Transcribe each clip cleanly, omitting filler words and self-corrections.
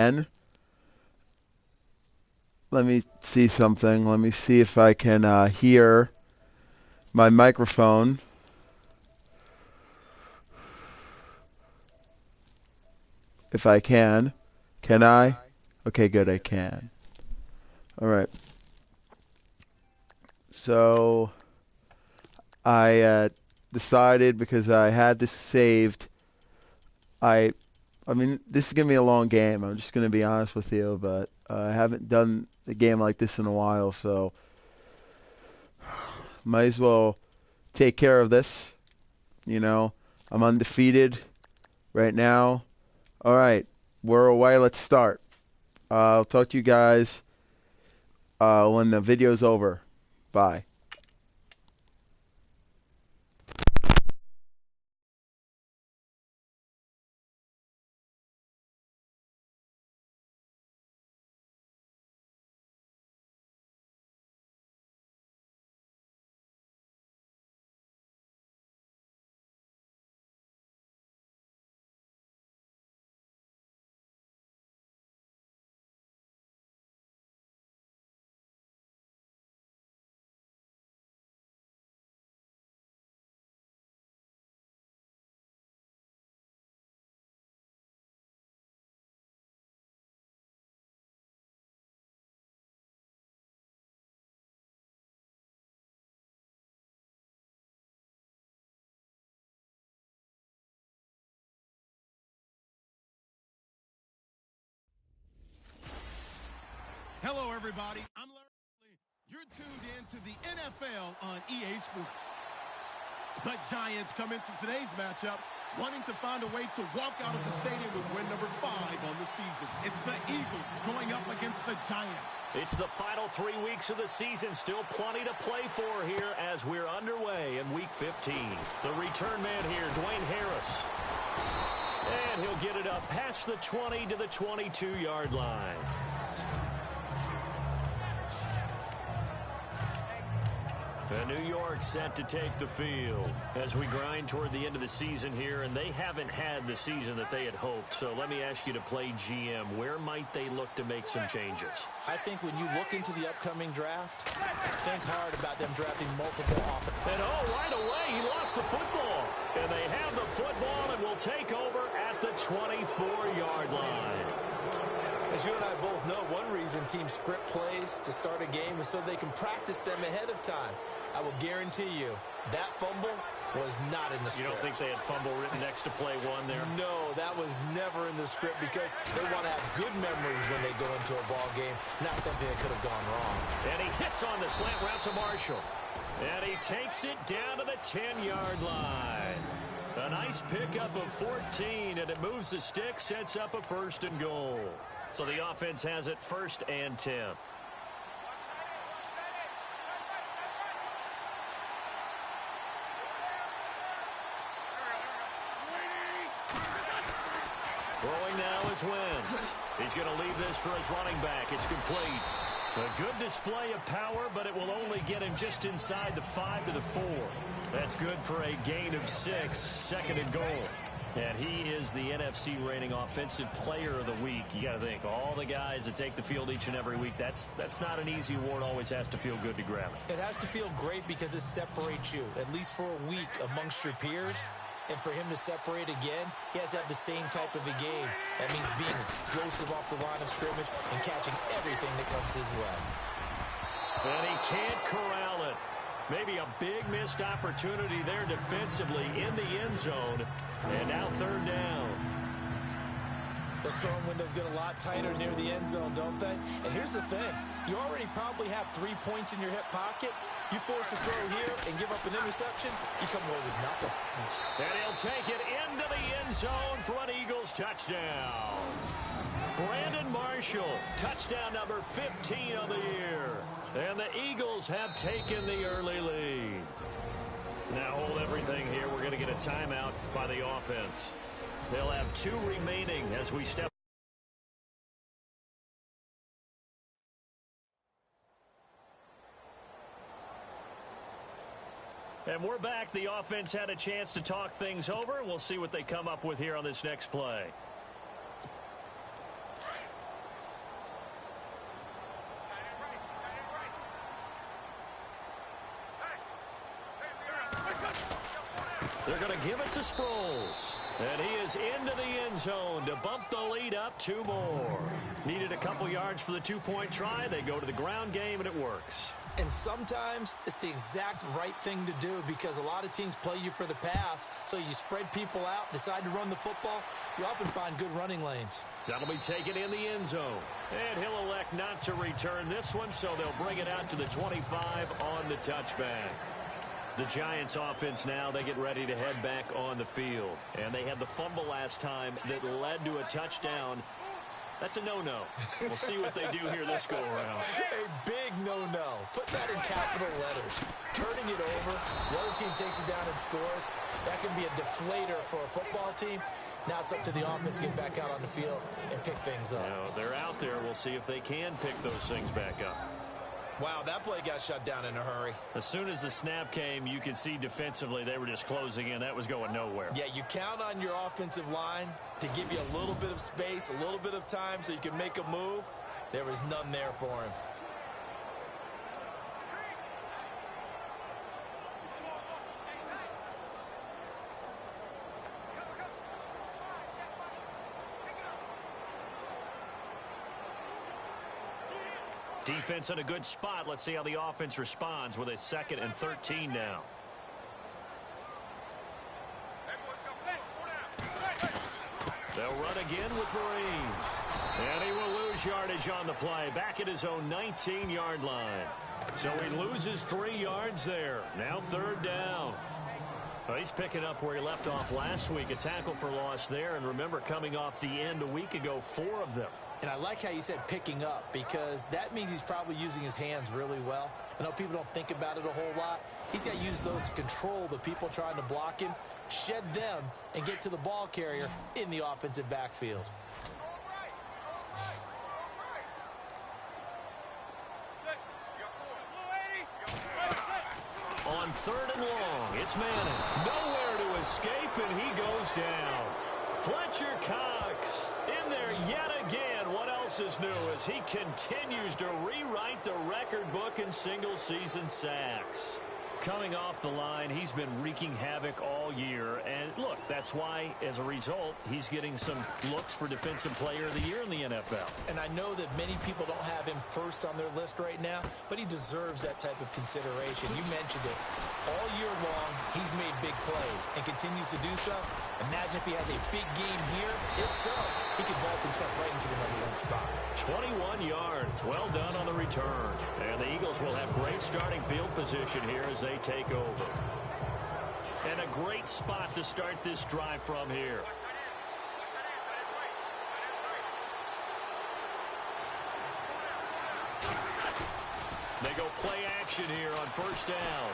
And let me see something. Let me see if I can hear my microphone. If I can. Can I? Okay, good, I can. All right. So I decided because I had this saved. I I mean, this is gonna be a long game. I'm just gonna be honest with you, but I haven't done a game like this in a while, so might as well take care of this. You know, I'm undefeated right now. All right, we're away. Let's start. I'll talk to you guys when the video's over. Bye. Hello, everybody. I'm Larry. You're tuned in to the NFL on EA Sports. The Giants come into today's matchup wanting to find a way to walk out of the stadium with win number 5 on the season. It's the Eagles going up against the Giants. It's the final 3 weeks of the season. Still plenty to play for here as we're underway in Week 15. The return man here, Dwayne Harris. And he'll get it up past the 20 to the 22-yard line. And New York set to take the field as we grind toward the end of the season here, and they haven't had the season that they had hoped. So let me ask you to play GM. Where might they look to make some changes? I think when you look into the upcoming draft, think hard about them drafting multiple offenses. And right away, he lost the football. And they have the football and will take over at the 24-yard line. As you and I both know, one reason teams script plays to start a game is so they can practice them ahead of time. I will guarantee you that fumble was not in the script. You don't think they had fumble written next to play one there? No, that was never in the script because they want to have good memories when they go into a ball game, not something that could have gone wrong. And he hits on the slant route to Marshall. And he takes it down to the 10-yard line. A nice pickup of 14, and it moves the stick, sets up a 1st and goal. So the offense has it 1st and 10. Throwing now is Wentz. He's going to leave this for his running back. It's complete. A good display of power, but it will only get him just inside the 5 to the 4. That's good for a gain of 6, 2nd and goal. And he is the NFC reigning offensive player of the week. You got to think, all the guys that take the field each and every week, that's not an easy award. Always has to feel good to grab it. It has to feel great because it separates you, at least for a week, amongst your peers. And for him to separate again, he has to have the same type of a game. That means being explosive off the line of scrimmage and catching everything that comes his way. And he can't corral it. Maybe a big missed opportunity there defensively in the end zone. And now 3rd down. Those throwing windows get a lot tighter near the end zone, don't they? And here's the thing. You already probably have 3 points in your hip pocket. You force a throw here and give up an interception, you come away with nothing. And he'll take it into the end zone for an Eagles touchdown. Brandon Marshall, touchdown number 15 of the year. And the Eagles have taken the early lead. Now hold everything here. We're going to get a timeout by the offense. They'll have 2 remaining as we step. And we're back. The offense had a chance to talk things over. We'll see what they come up with here on this next play. They're going to give it to Sproles. And he is into the end zone to bump the lead up 2 more. Needed a couple yards for the 2-point try. They go to the ground game, and it works. And sometimes it's the exact right thing to do because a lot of teams play you for the pass. So you spread people out, decide to run the football. You often find good running lanes. That'll be taken in the end zone. And he'll elect not to return this one, so they'll bring it out to the 25 on the touchback. The Giants offense now, they get ready to head back on the field. And they had the fumble last time that led to a touchdown. That's a no-no. We'll see what they do here this go-around. A big no-no. Put that in capital letters. Turning it over, the other team takes it down and scores. That can be a deflator for a football team. Now it's up to the offense to get back out on the field and pick things up. Now, they're out there. We'll see if they can pick those things back up. Wow, that play got shut down in a hurry. As soon as the snap came, you could see defensively they were just closing in. That was going nowhere. Yeah, you count on your offensive line to give you a little bit of space, a little bit of time so you can make a move. There was none there for him. Defense in a good spot. Let's see how the offense responds with a 2nd and 13 now. They'll run again with Marine. And he will lose yardage on the play. Back at his own 19-yard line. So he loses 3 yards there. Now 3rd down. Well, he's picking up where he left off last week. A tackle for loss there. And remember, coming off the end a week ago, 4 of them. And I like how you said picking up because that means he's probably using his hands really well. I know people don't think about it a whole lot. He's got to use those to control the people trying to block him, shed them, and get to the ball carrier in the offensive backfield. On 3rd and long, it's Manning. Nowhere to escape, and he goes down. Fletcher Cox in there yet again. What else is new as he continues to rewrite the record book in single-season sacks. Coming off the line, he's been wreaking havoc all year. And look, that's why, as a result, he's getting some looks for Defensive Player of the Year in the NFL. And I know that many people don't have him first on their list right now, but he deserves that type of consideration. You mentioned it. All year long, he's made big plays and continues to do so. Imagine if he has a big game here. If so, he could vault himself right into the #1 spot. 21 yards. Well done on the return. And the Eagles will have great starting field position here as they take over. And a great spot to start this drive from here. They go play action here on 1st down.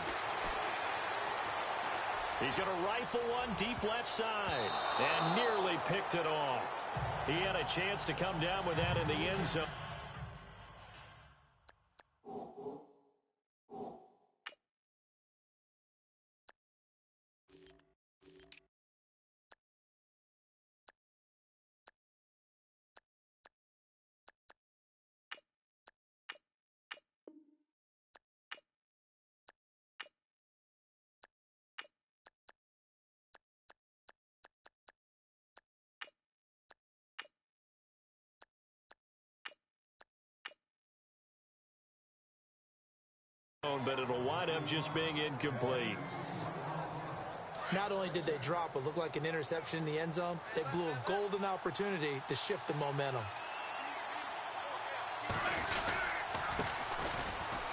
He's going to rifle one deep left side and nearly picked it off. He had a chance to come down with that in the end zone. But it'll wind up just being incomplete. Not only did they drop what looked like an interception in the end zone, they blew a golden opportunity to shift the momentum.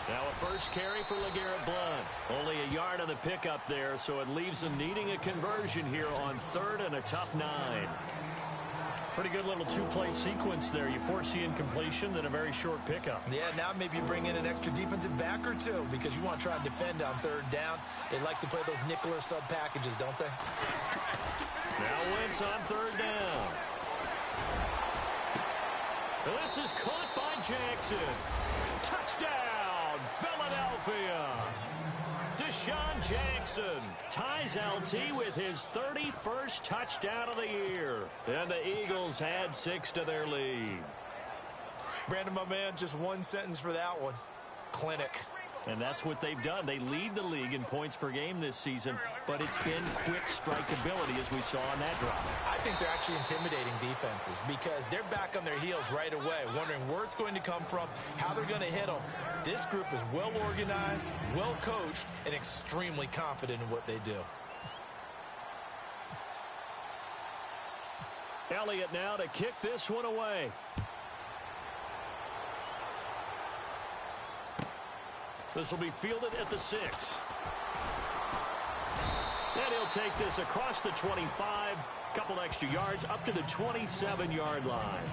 Now a first carry for LeGarrette Blount. Only a yard on the pickup there, so it leaves them needing a conversion here on 3rd and a tough 9. Pretty good little 2-play sequence there. You force the incompletion, then a very short pickup. Yeah, now maybe you bring in an extra defensive back or two because you want to try and defend on 3rd down. They like to play those nickel or sub packages, don't they? Now Wentz on 3rd down. This is caught by Jackson. Touchdown, Philadelphia. Deshaun Jackson ties LT with his 31st touchdown of the year. And the Eagles add 6 to their lead. Brandon, my man, just one sentence for that one. Clinic. And that's what they've done. They lead the league in points per game this season, but it's been quick strike ability as we saw on that drive. I think they're actually intimidating defenses because they're back on their heels right away, wondering where it's going to come from, how they're going to hit them. This group is well organized, well coached, and extremely confident in what they do. Elliott now to kick this one away. This will be fielded at the 6. And he'll take this across the 25. Couple extra yards up to the 27-yard line.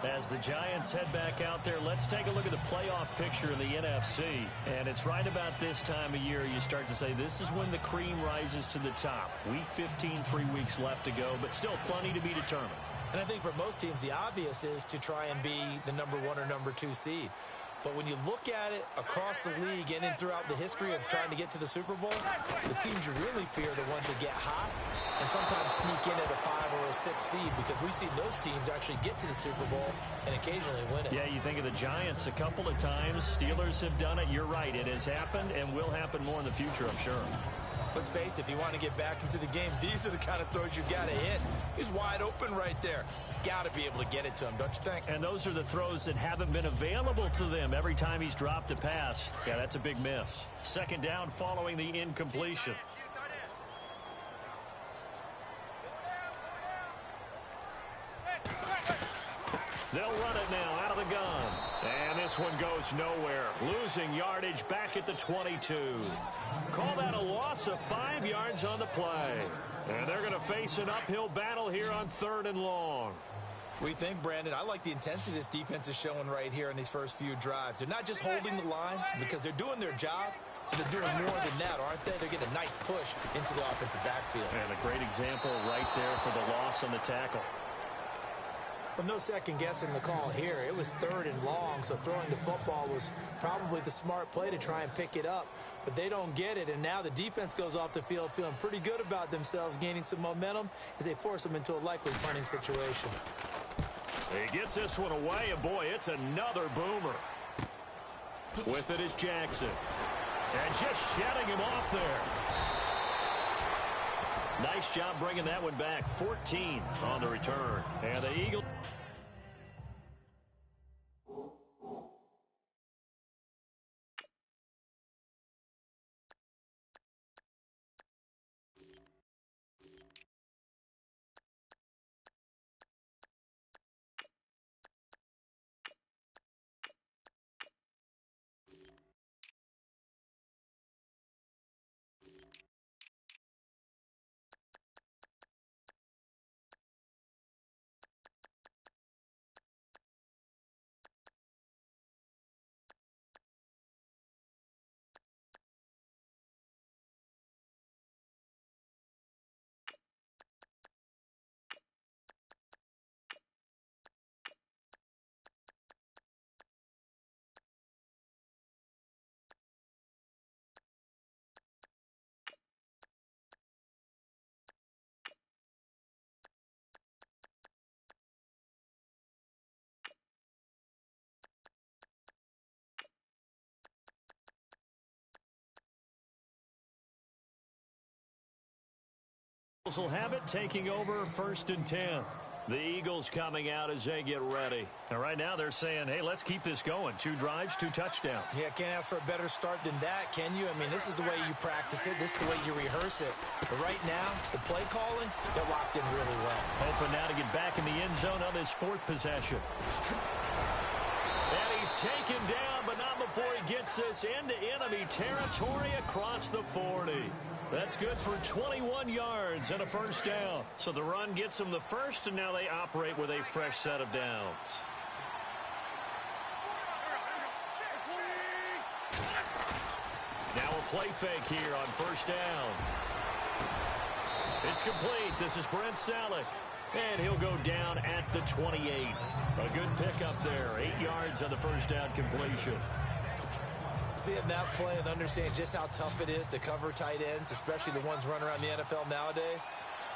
As the Giants head back out there, let's take a look at the playoff picture in the NFC. And it's right about this time of year you start to say this is when the cream rises to the top. Week 15, 3 weeks left to go, but still plenty to be determined. And I think for most teams, the obvious is to try and be the number 1 or number 2 seed. But when you look at it across the league and throughout the history of trying to get to the Super Bowl, the teams you really fear are the ones that get hot and sometimes sneak in at a 5 or a 6 seed, because we've seen those teams actually get to the Super Bowl and occasionally win it. Yeah, you think of the Giants a couple of times. Steelers have done it. You're right. It has happened and will happen more in the future, I'm sure. Let's face it, if you want to get back into the game, these are the kind of throws you got to hit. He's wide open right there. Got to be able to get it to him, don't you think? And those are the throws that haven't been available to them every time he's dropped a pass. Yeah, that's a big miss. Second down following the incompletion. They'll run it now out of the gun. And this one goes nowhere. Losing yardage back at the 22. Call that a loss of 5 yards on the play. And they're going to face an uphill battle here on 3rd and long. We think, Brandon, I like the intensity this defense is showing right here in these first few drives. They're not just holding the line because they're doing their job. They're doing more than that, aren't they? They're getting a nice push into the offensive backfield. And a great example right there for the loss on the tackle. But no second guessing the call here. It was 3rd and long, so throwing the football was probably the smart play to try and pick it up. But they don't get it, and now the defense goes off the field feeling pretty good about themselves, gaining some momentum as they force them into a likely punting situation. He gets this one away, and boy, it's another boomer. With it is Jackson. And just shutting him off there. Nice job bringing that one back. 14 on the return. And the Eagles. Will have it, taking over 1st and 10. The Eagles coming out as they get ready. And right now they're saying, hey, let's keep this going. 2 drives, 2 touchdowns. Yeah, can't ask for a better start than that, can you? I mean, this is the way you practice it. This is the way you rehearse it. But right now, the play calling, they're locked in really well. Hoping now to get back in the end zone on his 4th possession. And he's taken down, but not before he gets this into enemy territory across the 40. That's good for 21 yards and a 1st down. So the run gets them the 1st, and now they operate with a fresh set of downs. Now a play fake here on 1st down. It's complete. This is Brent Salek. And he'll go down at the 28. A good pickup there. 8 yards on the 1st down completion. Seeing that play and understand just how tough it is to cover tight ends, especially the ones running around the NFL nowadays,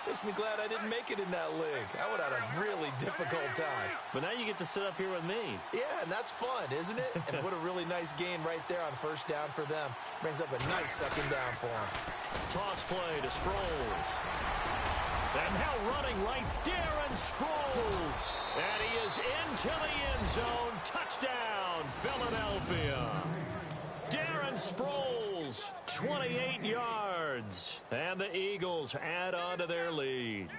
makes me glad I didn't make it in that league. I would have had a really really difficult time. But now you get to sit up here with me. Yeah, and that's fun, isn't it? And what a really nice game right there on first down for them. Brings up a nice second down for them. Toss play to Sproles. And now running right, Darren Sproles. And he is into the end zone. Touchdown, Philadelphia. Darren Sproles, 28 yards. And the Eagles add on to their lead.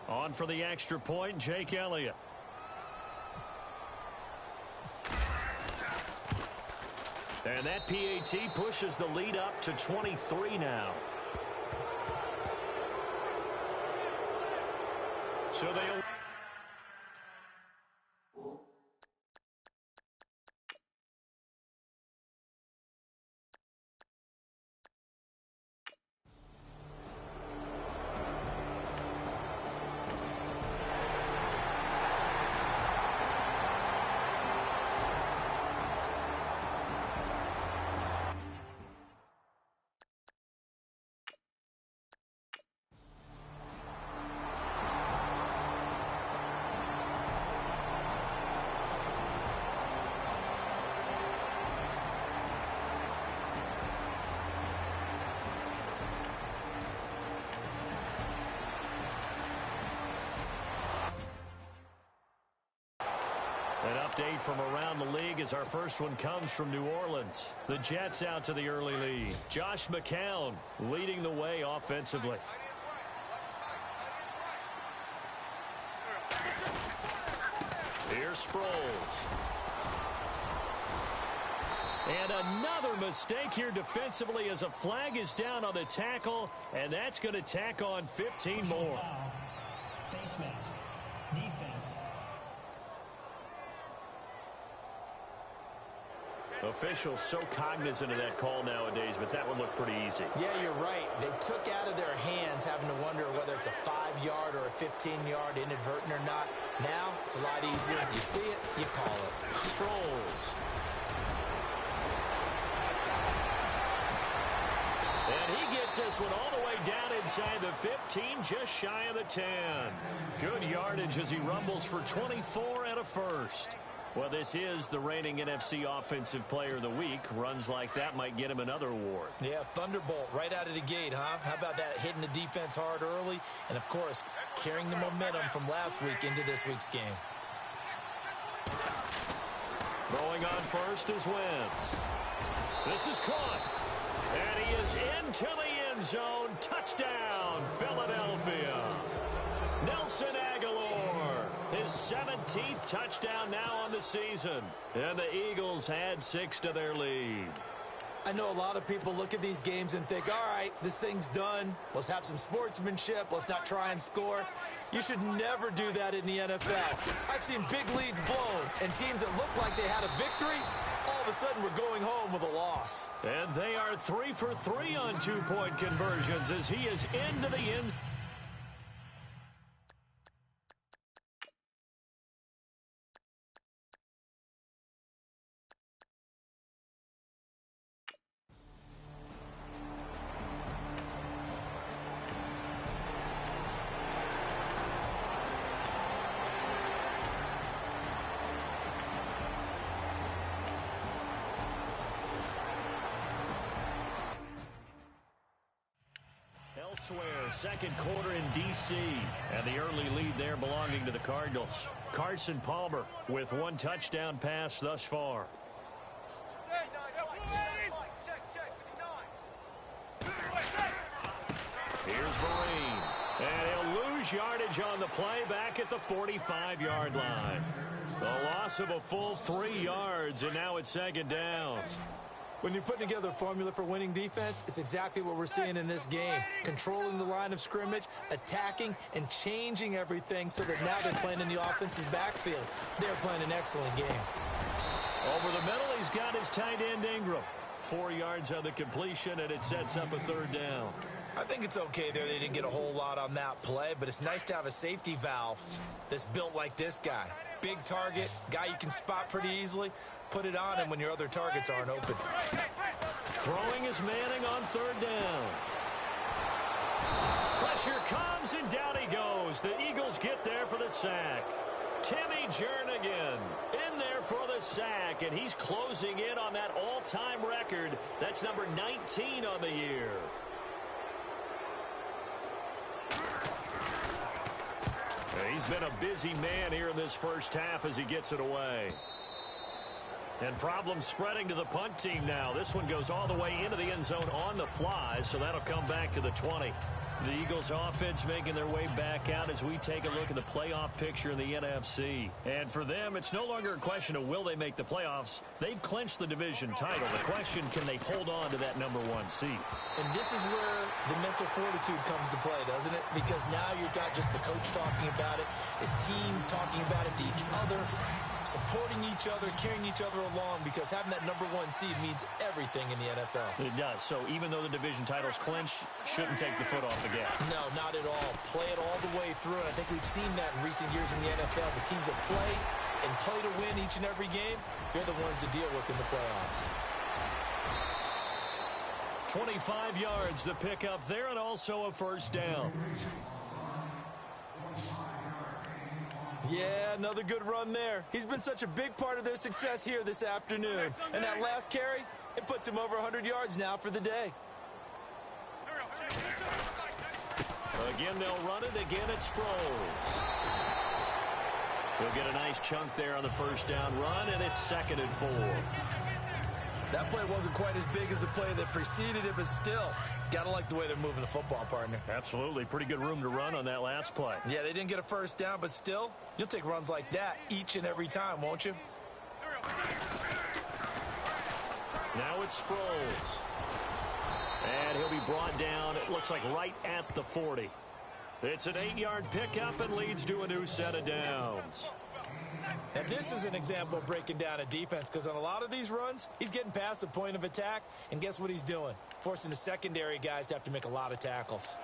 On for the extra point, Jake Elliott. And that PAT pushes the lead up to 23 now. So they'll... An update from around the league as our first one comes from New Orleans. The Jets out to the early lead. Josh McCown leading the way offensively. Here's Sproles. And another mistake here defensively as a flag is down on the tackle, and that's going to tack on 15 more. Face mask. Defense. Officials so cognizant of that call nowadays, but that one looked pretty easy. Yeah, you're right. They took out of their hands having to wonder whether it's a 5-yard or a 15-yard inadvertent or not. Now, it's a lot easier. You see it, you call it. Sproles. And he gets this one all the way down inside the 15, just shy of the 10. Good yardage as he rumbles for 24 and a first. Well, this is the reigning NFC Offensive Player of the Week. Runs like that might get him another award. Yeah, Thunderbolt right out of the gate, huh? How about that, hitting the defense hard early? And, of course, carrying the momentum from last week into this week's game. Throwing on first is Wentz. This is caught. And he is into the end zone. Touchdown, Philadelphia. Nelson Aguilar, his 17th touchdown now on the season. And the Eagles add 6 to their lead. I know a lot of people look at these games and think, all right, this thing's done. Let's have some sportsmanship. Let's not try and score. You should never do that in the NFL. I've seen big leads blown and teams that looked like they had a victory, all of a sudden we're going home with a loss. And they are 3 for 3 on 2-point conversions as he is into the end. Elsewhere, second quarter in D.C. And the early lead there belonging to the Cardinals. Carson Palmer with 1 touchdown pass thus far. Here's Vereen. And he'll lose yardage on the play back at the 45-yard line. The loss of a full 3 yards, and now it's second down. When you're putting together a formula for winning defense, it's exactly what we're seeing in this game. Controlling the line of scrimmage, attacking, and changing everything so that now they're playing in the offense's backfield. They're playing an excellent game. Over the middle, he's got his tight end Ingram. 4 yards on the completion, and it sets up a third down. I think it's okay there. They didn't get a whole lot on that play, but it's nice to have a safety valve that's built like this guy. Big target, guy you can spot pretty easily. Put it on him when your other targets aren't open. Throwing is Manning on third down. Pressure comes, and down he goes. The Eagles get there for the sack. Timmy Jernigan in there for the sack, and he's closing in on that all-time record. That's number 19 on the year. He's been a busy man here in this first half as he gets it away. And problems spreading to the punt team now. This one goes all the way into the end zone on the fly, so that'll come back to the 20. The Eagles offense making their way back out as we take a look at the playoff picture in the NFC. And for them, it's no longer a question of will they make the playoffs. They've clinched the division title. The question, can they hold on to that number 1 seed? And this is where the mental fortitude comes to play, doesn't it? Because now you're not just the coach talking about it, his team talking about it to each other, supporting each other, carrying each other along, because having that number 1 seed means everything in the NFL. It does. So even though the division title's clinched, shouldn't take the foot off the gas. No, not at all. Play it all the way through, and I think we've seen that in recent years in the NFL. The teams that play and play to win each and every game, they're the ones to deal with in the playoffs. 25 yards the pickup there, and also a first down. Yeah, another good run there. He's been such a big part of their success here this afternoon. And that last carry, it puts him over 100 yards now for the day. Again, they'll run it. Again, it's Sproles. He'll get a nice chunk there on the first down run, and it's 2nd and 4. That play wasn't quite as big as the play that preceded it, but still, gotta like the way they're moving the football, partner. Absolutely. Pretty good room to run on that last play. Yeah, they didn't get a first down, but still, you'll take runs like that each and every time, won't you? Now it's Sproles. And he'll be brought down, it looks like right at the 40. It's an 8-yard pickup and leads to a new set of downs. And this is an example of breaking down a defense, because on a lot of these runs, he's getting past the point of attack, and guess what he's doing? Forcing the secondary guys to have to make a lot of tackles.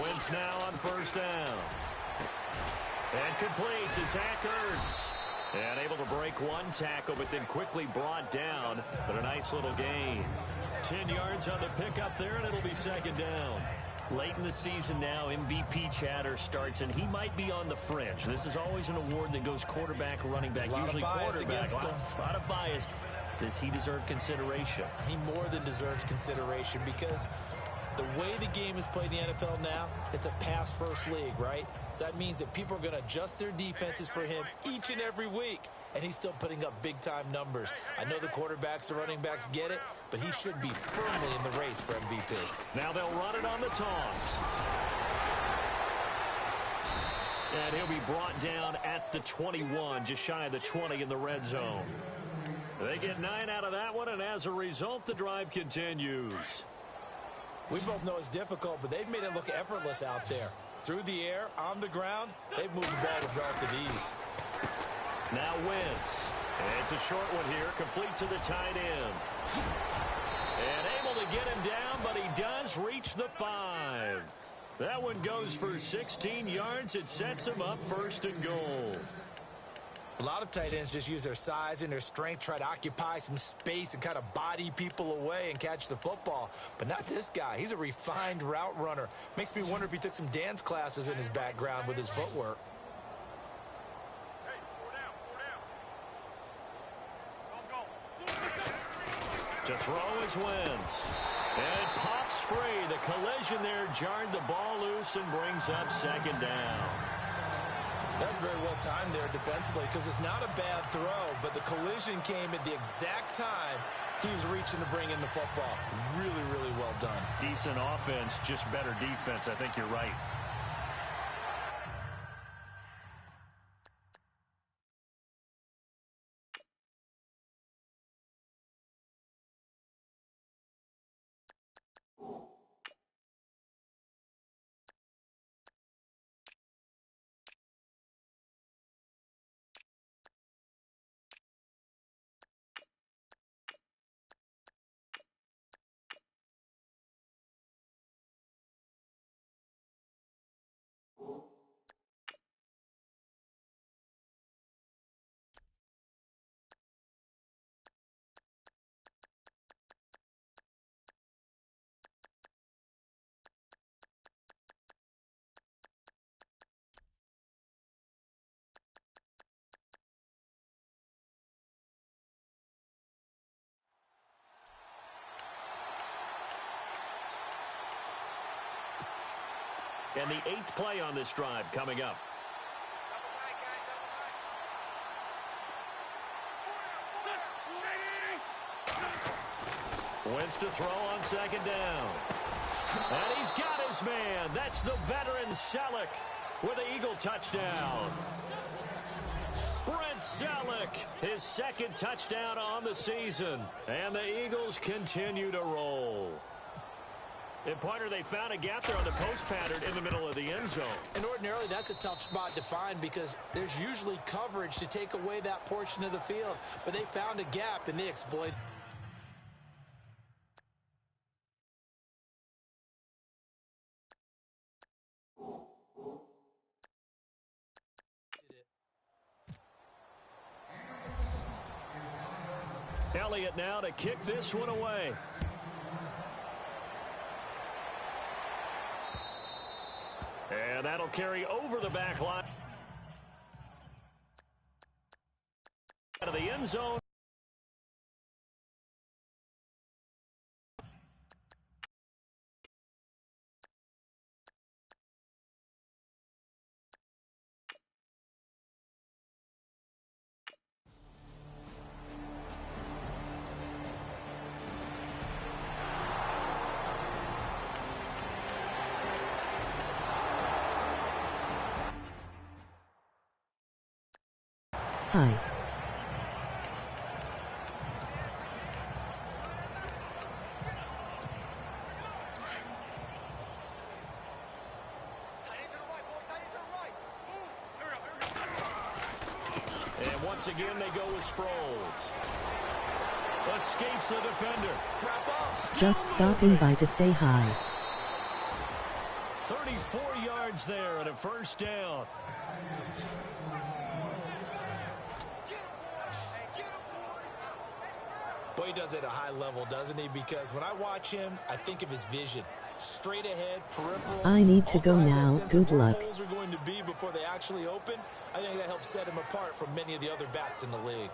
Wentz now on first down. And complete to Zach Ertz. And able to break one tackle, but then quickly brought down. But a nice little gain. 10 yards on the pickup there, and it'll be 2nd down. Late in the season now, MVP chatter starts, and he might be on the fringe. This is always an award that goes quarterback, running back, usually quarterback. A lot of bias. Does he deserve consideration? He more than deserves consideration, because the way the game is played in the NFL now, it's a pass-first league, right? So that means that people are going to adjust their defenses for him each and every week, and he's still putting up big-time numbers. I know the quarterbacks, the running backs get it, but he should be firmly in the race for MVP. Now they'll run it on the toss. And he'll be brought down at the 21, just shy of the 20 in the red zone. They get 9 out of that one, and as a result, the drive continues. We both know it's difficult, but they've made it look effortless out there. Through the air, on the ground, they've moved the ball with relative ease. Now Wentz. It's a short one here, complete to the tight end. And able to get him down, but he does reach the 5. That one goes for 16 yards. It sets him up 1st and goal. A lot of tight ends just use their size and their strength, try to occupy some space and kind of body people away and catch the football. But not this guy. He's a refined route runner. Makes me wonder if he took some dance classes in his background with his footwork. To throw is Wentz. And it pops free. The collision there jarred the ball loose and brings up 2nd down. That's very well timed there defensively, because it's not a bad throw, but the collision came at the exact time he was reaching to bring in the football. Really, really well done. Decent offense, just better defense. I think you're right. And the 8th play on this drive coming up. Wentz to throw on 2nd down. And he's got his man. That's the veteran Selleck with the Eagle touchdown. Brent Selleck, his 2nd touchdown on the season. And the Eagles continue to roll. And, partner, they found a gap there on the post pattern in the middle of the end zone. And ordinarily, that's a tough spot to find because there's usually coverage to take away that portion of the field. But they found a gap, and they exploited. Elliott now to kick this one away. And that'll carry over the back line. Out of the end zone. Hi. And once again, they go with Sproles. Escapes the defender. Just stopping by to say hi. 34 yards there and a 1st down. Boy, he does it at a high level, doesn't he? Because when I watch him, I think of his vision. Straight ahead, peripheral. I need to go now. Good luck. Holes are going to be before they actually open. I think that helps set him apart from many of the other bats in the league.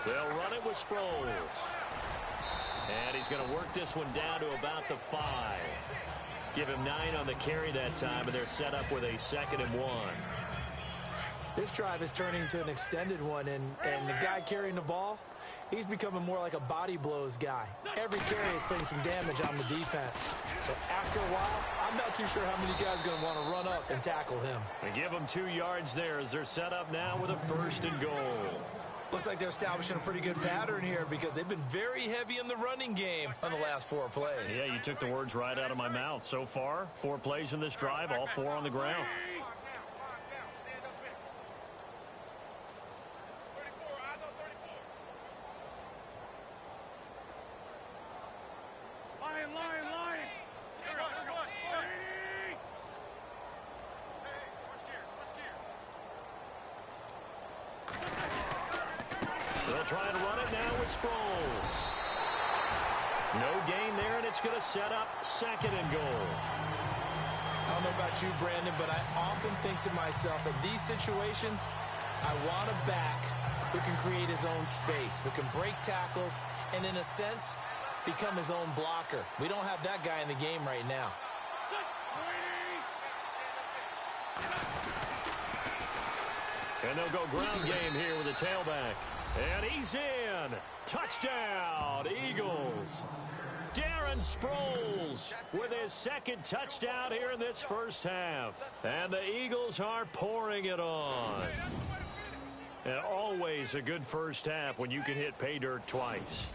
They'll run it with Sproles. And he's going to work this one down to about the 5. Give him 9 on the carry that time, and they're set up with a 2nd and 1. This drive is turning into an extended one, and the guy carrying the ball, he's becoming more like a body blows guy. Every carry is putting some damage on the defense. So after a while, I'm not too sure how many guys are going to want to run up and tackle him. And give him 2 yards there as they're set up now with a 1st and goal. Looks like they're establishing a pretty good pattern here because they've been very heavy in the running game on the last 4 plays. Yeah, you took the words right out of my mouth. So far, 4 plays in this drive, all 4 on the ground. They'll try to run it now with Sproles. No gain there, and it's going to set up 2nd and goal. I don't know about you, Brandon, but I often think to myself, in these situations, I want a back who can create his own space, who can break tackles, and in a sense, become his own blocker. We don't have that guy in the game right now. And they'll go ground game here with a tailback. And he's in. Touchdown, Eagles. Darren Sproles with his 2nd touchdown here in this 1st half. And the Eagles are pouring it on. And always a good 1st half when you can hit pay dirt twice.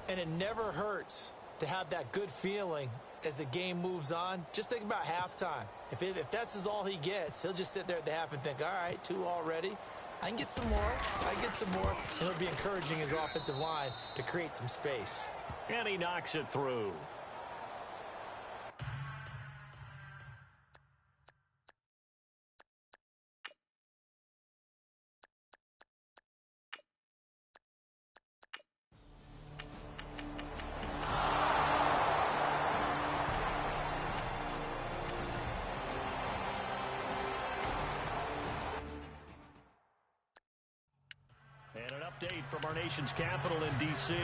And it never hurts to have that good feeling as the game moves on. Just think about halftime. If that's all he gets, he'll just sit there at the half and think, all right, 2 already. I can get some more. I can get some more. And he'll be encouraging his offensive line to create some space. And he knocks it through. State from our nation's capital in D.C.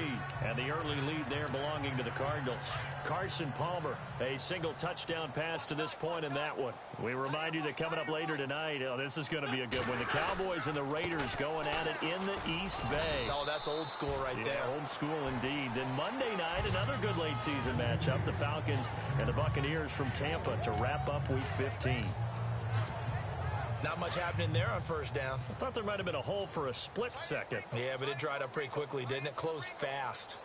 And the early lead there belonging to the Cardinals. Carson Palmer, a single touchdown pass to this point in that one. We remind you that coming up later tonight, this is going to be a good one. The Cowboys and the Raiders going at it in the East Bay. Oh, that's old school right there. Old school indeed. Then Monday night, another good late season matchup. The Falcons and the Buccaneers from Tampa to wrap up Week 15. Not much happening there on first down. I thought there might have been a hole for a split second. Yeah, but it dried up pretty quickly, didn't it? Closed fast.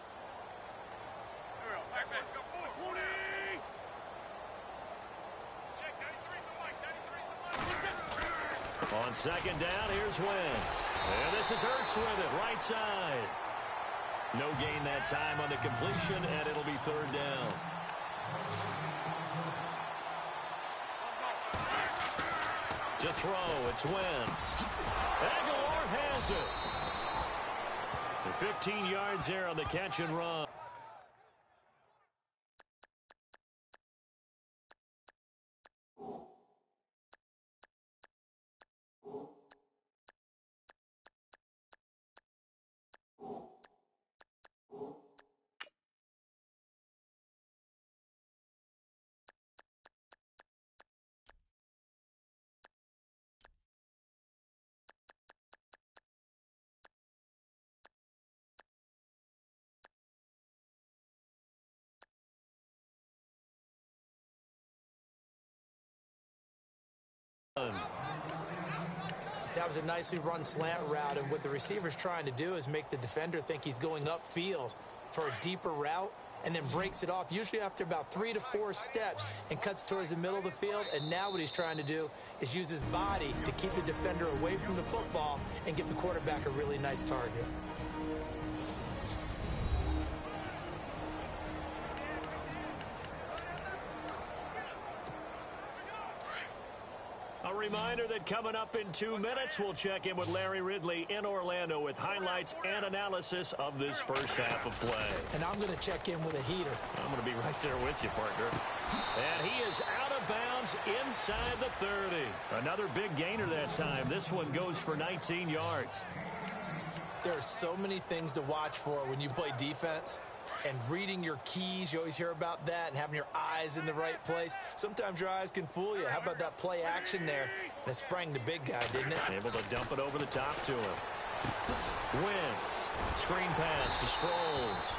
On second down, here's Wentz. And this is Ertz with it, right side. No gain that time on the completion, and it'll be third down. To throw, it's Wentz. Aguilar has it. And 15 yards there on the catch and run. That was a nicely run slant route, and what the receiver's trying to do is make the defender think he's going upfield for a deeper route, and then breaks it off, usually after about 3 to 4 steps, and cuts towards the middle of the field. And now what he's trying to do is use his body to keep the defender away from the football and give the quarterback a really nice target. A reminder that coming up in 2 minutes, we'll check in with Larry Ridley in Orlando with highlights and analysis of this first half of play. And I'm going to check in with a heater. I'm going to be right there with you, partner. And he is out of bounds inside the 30. Another big gainer that time. This one goes for 19 yards. There are so many things to watch for when you play defense. And reading your keys, you always hear about that, and having your eyes in the right place. Sometimes your eyes can fool you. How about that play action there? And it sprang the big guy, didn't it? Able to dump it over the top to him. Wentz. Screen pass to Sproles.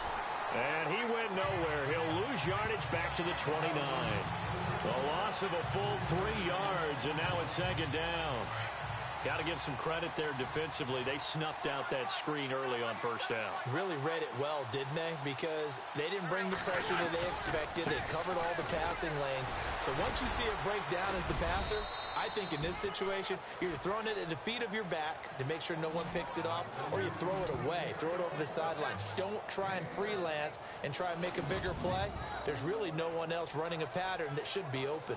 And he went nowhere. He'll lose yardage back to the 29. A loss of a full 3 yards, and now it's second down. Got to give some credit there defensively. They snuffed out that screen early on first down. Really read it well, didn't they? Because they didn't bring the pressure that they expected. They covered all the passing lanes. So once you see it break down as the passer, I think in this situation, you're throwing it at the feet of your back to make sure no one picks it up, or you throw it away, throw it over the sideline. Don't try and freelance and try and make a bigger play. There's really no one else running a pattern that should be open.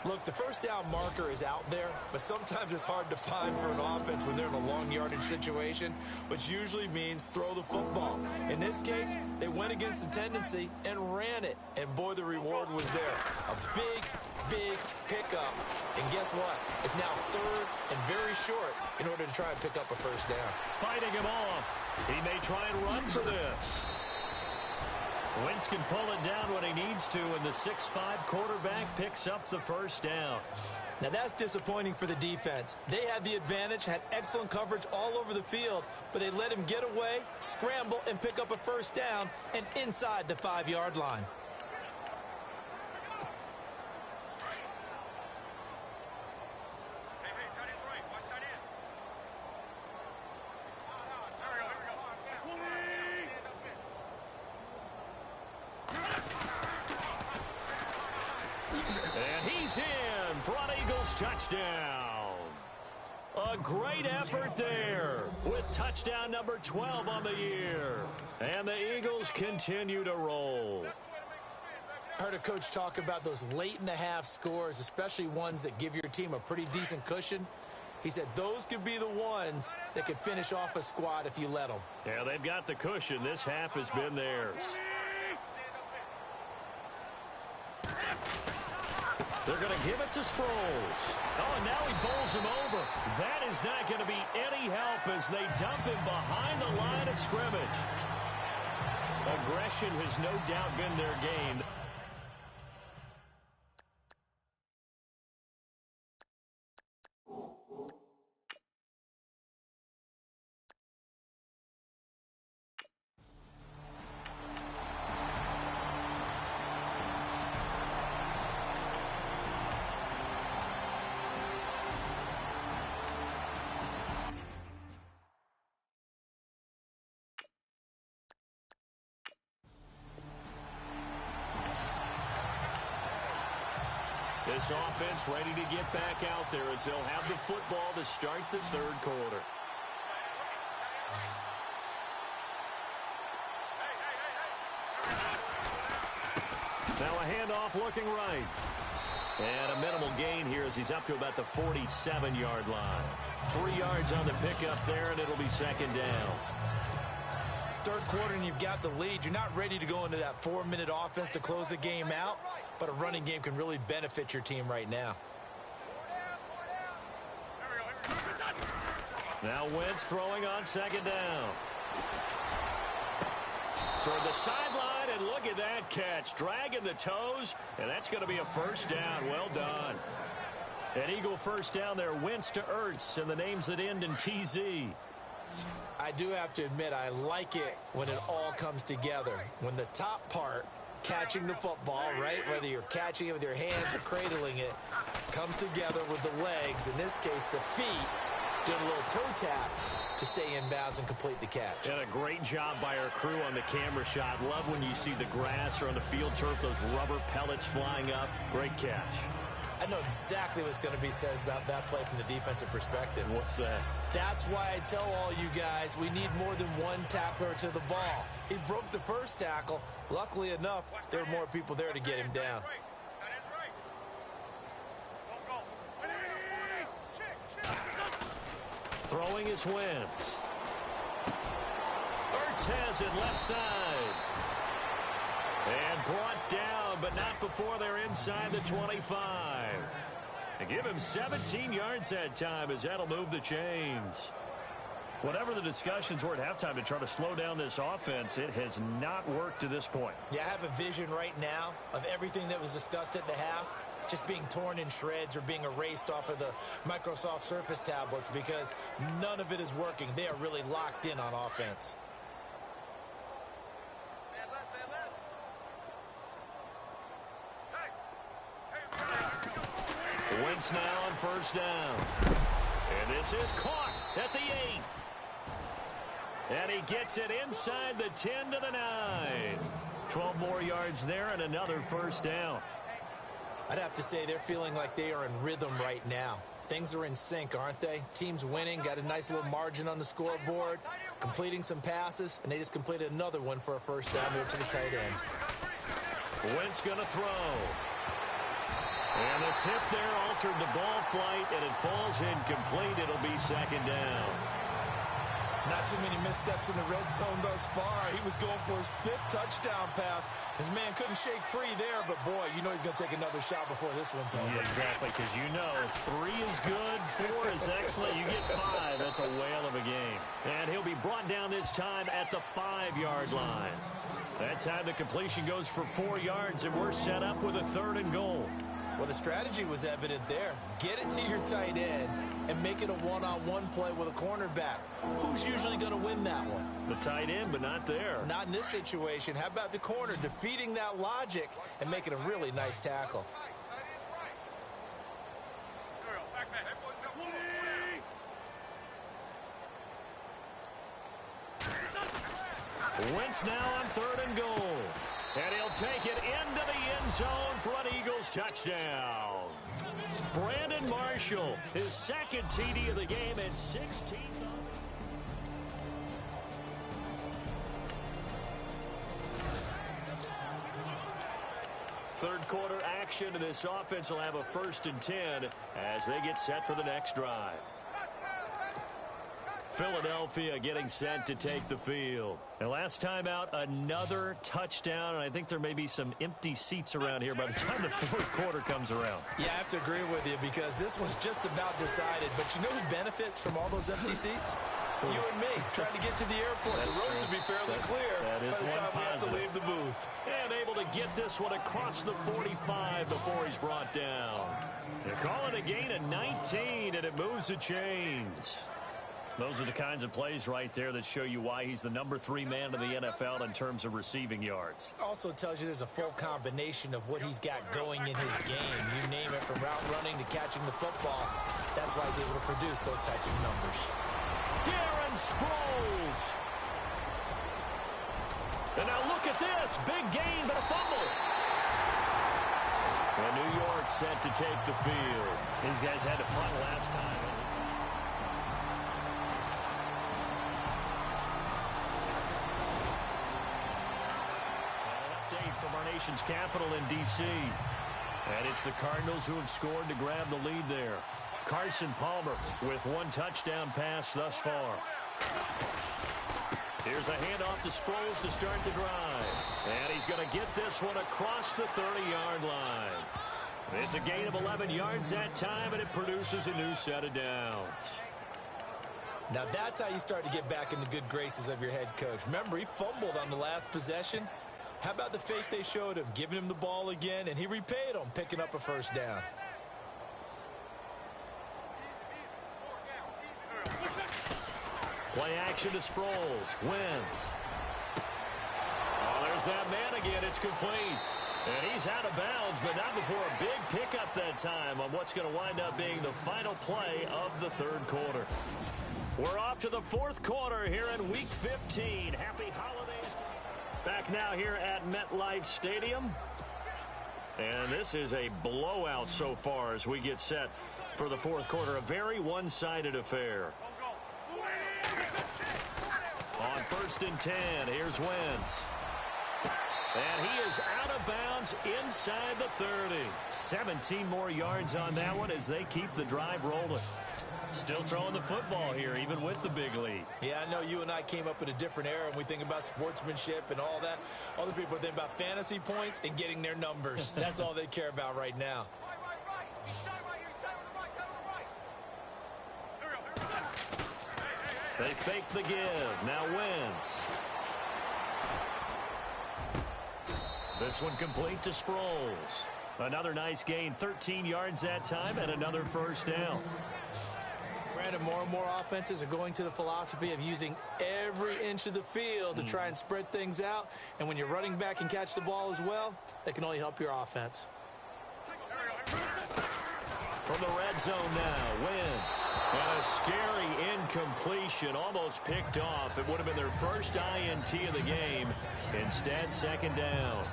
Look, the first down marker is out there, but sometimes it's hard to find for an offense when they're in a long yardage situation, which usually means throw the football. In this case, they went against the tendency and ran it, and boy, the reward was there. A big pickup, and guess what? It's now third and very short in order to try and pick up a first down. Fighting him off. He may try and run for this. Wentz can pull it down when he needs to, and the 6'5" quarterback picks up the first down. Now that's disappointing for the defense. They had the advantage, had excellent coverage all over the field, but they let him get away, scramble, and pick up a first down, and inside the 5-yard line. Touchdown. A great effort there with touchdown number 12 on the year. And the Eagles continue to roll. I heard a coach talk about those late-in-the-half scores, especially ones that give your team a pretty decent cushion. He said those could be the ones that could finish off a squad if you let them. Yeah, they've got the cushion. This half has been theirs. They're going to give it to Sproles. Oh, and now he bowls him over. That is not going to be any help as they dump him behind the line of scrimmage. Aggression has no doubt been their game. This offense ready to get back out there as they'll have the football to start the third quarter. Now a handoff looking right. And a minimal gain here as he's up to about the 47-yard line. 3 yards on the pickup there, and it'll be second down. Third quarter and you've got the lead. You're not ready to go into that 4-minute offense to close the game out, but a running game can really benefit your team right now. Now Wentz throwing on second down. Toward the sideline, and look at that catch. Dragging the toes, and that's going to be a first down. Well done. An Eagle first down there. Wentz to Ertz, and the names that end in TZ. I do have to admit, I like it when it all comes together. When the top part, catching the football, right, whether you're catching it with your hands or cradling it, comes together with the legs, in this case the feet, doing a little toe tap to stay in bounds and complete the catch. And a great job by our crew on the camera shot. Love when you see the grass or on the field turf, those rubber pellets flying up. Great catch. I know exactly what's going to be said about that play from the defensive perspective. What's that? That's why I tell all you guys we need more than one tackler to the ball. He broke the first tackle. Luckily enough, there were more people there to get him down. Throwing is Wentz. Ertz has it left side. And brought down, but not before they're inside the 25. And give him 17 yards that time as that'll move the chains. Whatever the discussions were at halftime to try to slow down this offense, it has not worked to this point. Yeah, I have a vision right now of everything that was discussed at the half just being torn in shreds or being erased off of the Microsoft Surface tablets because none of it is working. They are really locked in on offense. Wentz now on first down. And this is caught at the 8. And he gets it inside the 10 to the 9. 12 more yards there and another first down. I'd have to say they're feeling like they are in rhythm right now. Things are in sync, aren't they? Team's winning, got a nice little margin on the scoreboard, completing some passes, and they just completed another one for a first down there to the tight end. Wentz going to throw. And the tip there altered the ball flight, and it falls incomplete. It'll be second down. Not too many missteps in the red zone thus far. He was going for his 5th touchdown pass. His man couldn't shake free there, but boy, you know he's going to take another shot before this one's over. Yeah, exactly, because you know 3 is good, 4 is excellent. You get 5, that's a whale of a game. And he'll be brought down this time at the 5-yard line. That time the completion goes for 4 yards, and we're set up with a 3rd and goal. Well, the strategy was evident there. Get it to your tight end and make it a one-on-one play with a cornerback. Who's usually going to win that one? The tight end, but not there. Not in this situation. How about the corner defeating that logic and making a really nice tackle? Wentz now on 3rd and goal. And he'll take it into the end zone for an Eagles touchdown. Brandon Marshall, his 2nd TD of the game and 16th. Third quarter action, and this offense will have a 1st and 10 as they get set for the next drive. Philadelphia getting set to take the field. And last time out, another touchdown, and I think there may be some empty seats around here by the time the fourth quarter comes around. Yeah, I have to agree with you because this one's just about decided. But you know who benefits from all those empty seats? You and me, trying to get to the airport. That's the roads true. will be fairly clear that is by the one time we have to positive. leave the booth. And able to get this one across the 45 before he's brought down. They call it a gain of 19, and it moves the chains. Those are the kinds of plays right there that show you why he's the number 3 man in the NFL in terms of receiving yards. Also tells you there's a full combination of what he's got going in his game. You name it, from route running to catching the football. That's why he's able to produce those types of numbers. Darren Sproles. And now look at this. Big gain, but a fumble. And New York set to take the field. These guys had to punt last time. From our nation's capital in D.C. And it's the Cardinals who have scored to grab the lead there. Carson Palmer with 1 touchdown pass thus far. Here's a handoff to Sproles to start the drive. And he's going to get this one across the 30-yard line. It's a gain of 11 yards that time, and it produces a new set of downs. Now that's how you start to get back in the good graces of your head coach. Remember, he fumbled on the last possession. How about the faith they showed him, giving him the ball again, and he repaid them, picking up a first down. Play action to Sproles. Wentz. Oh, there's that man again. It's complete. And he's out of bounds, but not before a big pickup that time on what's going to wind up being the final play of the third quarter. We're off to the fourth quarter here in Week 15. Happy holidays. Back now here at MetLife Stadium. And this is a blowout so far as we get set for the fourth quarter. A very one-sided affair. On 1st and 10, here's Wentz. And he is out of bounds inside the 30. 17 more yards on that one as they keep the drive rolling. Still throwing the football here, even with the big lead. Yeah, I know you and I came up in a different era, and we think about sportsmanship and all that. Other people think about fantasy points and getting their numbers. That's all they care about right now. They fake the give. Now Wentz. This one complete to Sproles. Another nice gain, 13 yards that time, and another first down. Brandon, more and more offenses are going to the philosophy of using every inch of the field to try and spread things out. And when you're running back and catch the ball as well, that can only help your offense. From the red zone now, Wentz. And a scary incompletion, almost picked off. It would have been their first INT of the game. Instead, second down.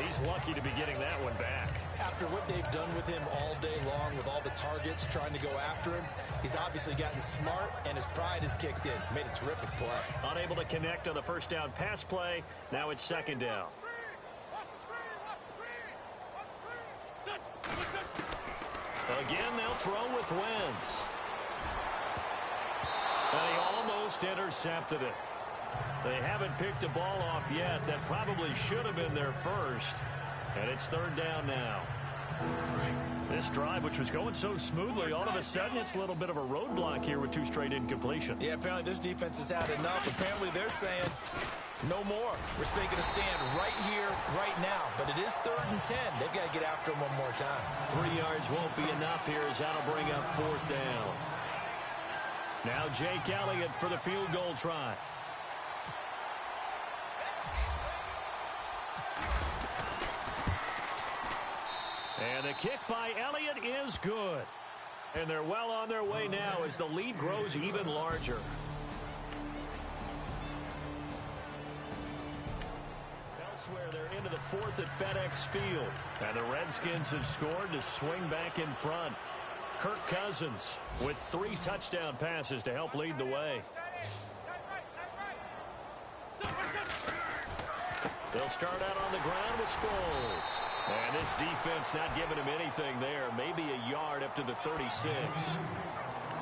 He's lucky to be getting that one back. After what they've done with him all day long, with all the targets trying to go after him, he's obviously gotten smart, and his pride has kicked in. Made a terrific play. Unable to connect on the first down pass play. Now it's second down. Again, they'll throw with Wentz. And he almost intercepted it. They haven't picked a ball off yet. That probably should have been their first. And it's third down now. This drive, which was going so smoothly, all of a sudden it's a little bit of a roadblock here with 2 straight incompletions. Yeah, apparently this defense has had enough. Apparently they're saying no more. We're thinking to stand right here, right now. But it is 3rd and 10. They've got to get after him one more time. 3 yards won't be enough here as that'll bring up 4th down. Now Jake Elliott for the field goal try. And the kick by Elliott is good. And they're well on their way now as the lead grows even larger. Elsewhere, they're into the 4th at FedEx Field. And the Redskins have scored to swing back in front. Kirk Cousins with 3 touchdown passes to help lead the way. They'll start out on the ground with Sproles. And this defense not giving him anything there. Maybe a yard up to the 36.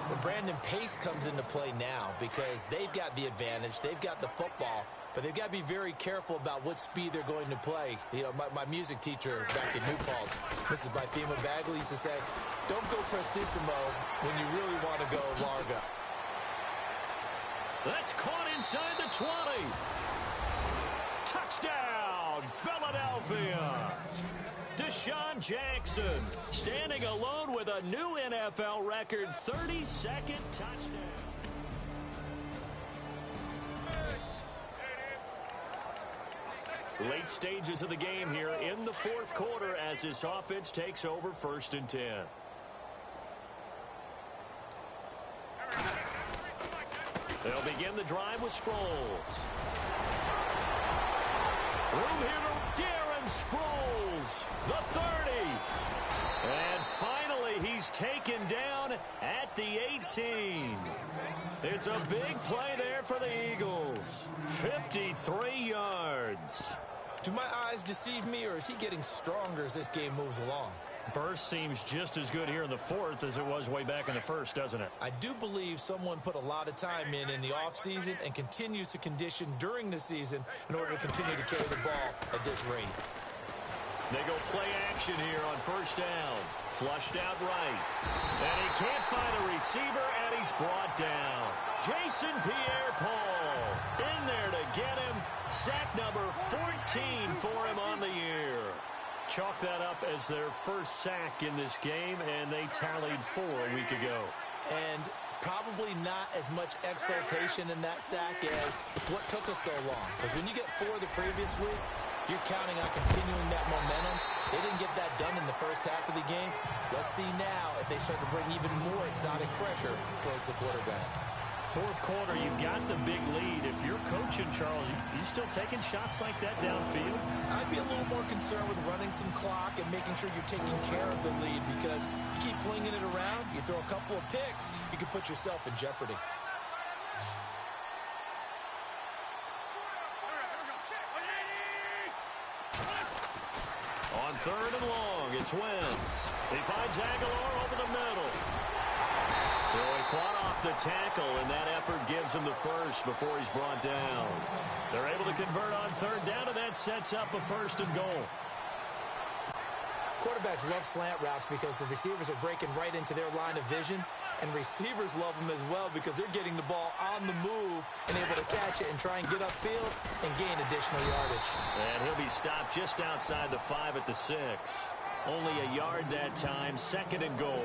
But Brandon, pace comes into play now because they've got the advantage. They've got the football, but they've got to be very careful about what speed they're going to play. You know, my music teacher back in New Paltz, Mrs. Bythema Bagley, used to say, don't go prestissimo when you really want to go largo. That's caught inside the 20. Touchdown, Philadelphia. Deshaun Jackson standing alone with a new NFL record 32nd touchdown. Late stages of the game here in the fourth quarter as this offense takes over 1st and 10. They'll begin the drive with Sproles. Room here to Darren Sproles, the 30. And finally, he's taken down at the 18. It's a big play there for the Eagles. 53 yards. Do my eyes deceive me, or is he getting stronger as this game moves along? Burst seems just as good here in the fourth as it was way back in the first, doesn't it? I do believe someone put a lot of time in the offseason and continues to condition during the season in order to continue to carry the ball at this rate. They go play action here on 1st down. Flushed out right. And he can't find a receiver, and he's brought down. Jason Pierre-Paul in there to get him. Sack number 14 for him on the year. Chalk that up as their first sack in this game, and they tallied 4 a week ago. And probably not as much exultation in that sack as what took us so long. Because when you get 4 the previous week, you're counting on continuing that momentum. They didn't get that done in the first half of the game. Let's see now if they start to bring even more exotic pressure towards the quarterback. Fourth quarter, you've got the big lead. If you're coaching, Charles, you still taking shots like that downfield? I'd be a little more concerned with running some clock and making sure you're taking care of the lead, because you keep flinging it around, you throw a couple of picks, you can put yourself in jeopardy. On 3rd and long, it's Wentz. He finds Aguilar over the middle. So he fought off the tackle, and that effort gives him the first before he's brought down. They're able to convert on 3rd down, and that sets up a 1st and goal. Quarterbacks love slant routes because the receivers are breaking right into their line of vision, and receivers love them as well because they're getting the ball on the move and able to catch it and try and get upfield and gain additional yardage. And he'll be stopped just outside the 5 at the 6. Only a yard that time, 2nd and goal.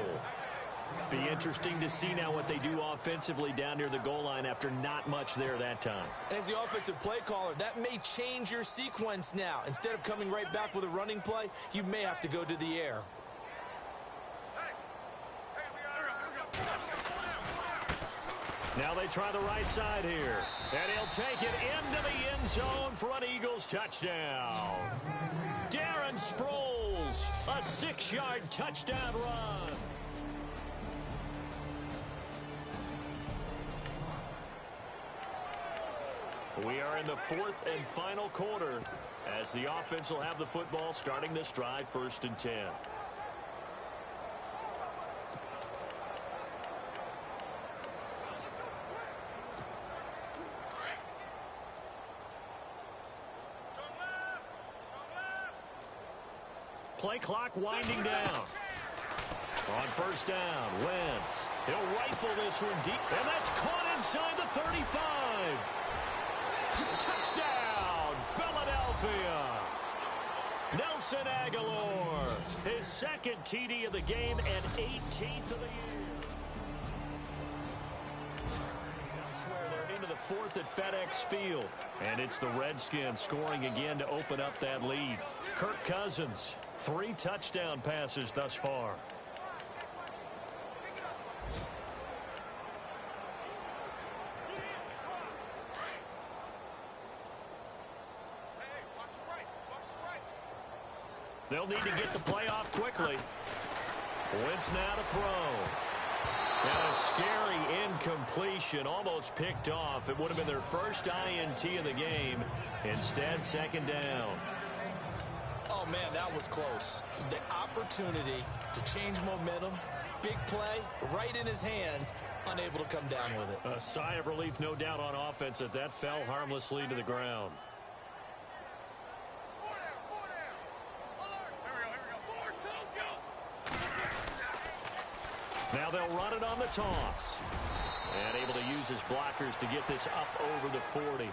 Be interesting to see now what they do offensively down near the goal line after not much there that time. As the offensive play caller, that may change your sequence now. Instead of coming right back with a running play, you may have to go to the air. Now they try the right side here. And he'll take it into the end zone for an Eagles touchdown. Darren Sproles, a 6-yard touchdown run. We are in the 4th and final quarter as the offense will have the football starting this drive 1st and 10. Play clock winding down. On 1st down, Wentz. He'll rifle this one deep, and that's caught inside the 35. Touchdown, Philadelphia. Nelson Aguilar, his 2nd TD of the game and 18th of the year. Elsewhere, they're into the 4th at FedEx Field. And it's the Redskins scoring again to open up that lead. Kirk Cousins, 3 touchdown passes thus far. They'll need to get the play off quickly. Wentz now to throw. And a scary incompletion, almost picked off. It would have been their first INT of the game. Instead, 2nd down. Oh, man, that was close. The opportunity to change momentum Big play, right in his hands, unable to come down with it. A sigh of relief, no doubt, on offense that fell harmlessly to the ground. Now they'll run it on the toss. And able to use his blockers to get this up over the 40.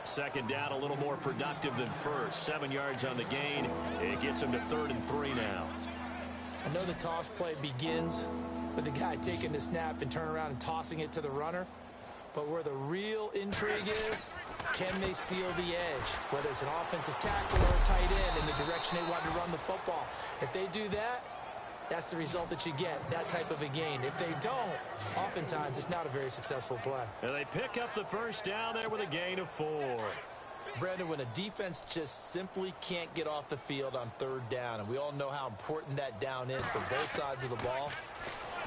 Second down, a little more productive than first. 7 yards on the gain. It gets him to 3rd and 3 now. I know the toss play begins with the guy taking the snap and turning around and tossing it to the runner. But where the real intrigue is, can they seal the edge? Whether it's an offensive tackle or a tight end in the direction they want to run the football. If they do that, that's the result that you get, that type of a gain. If they don't, oftentimes it's not a very successful play. And they pick up the first down there with a gain of 4. Brandon, when a defense just simply can't get off the field on 3rd down, and we all know how important that down is for both sides of the ball,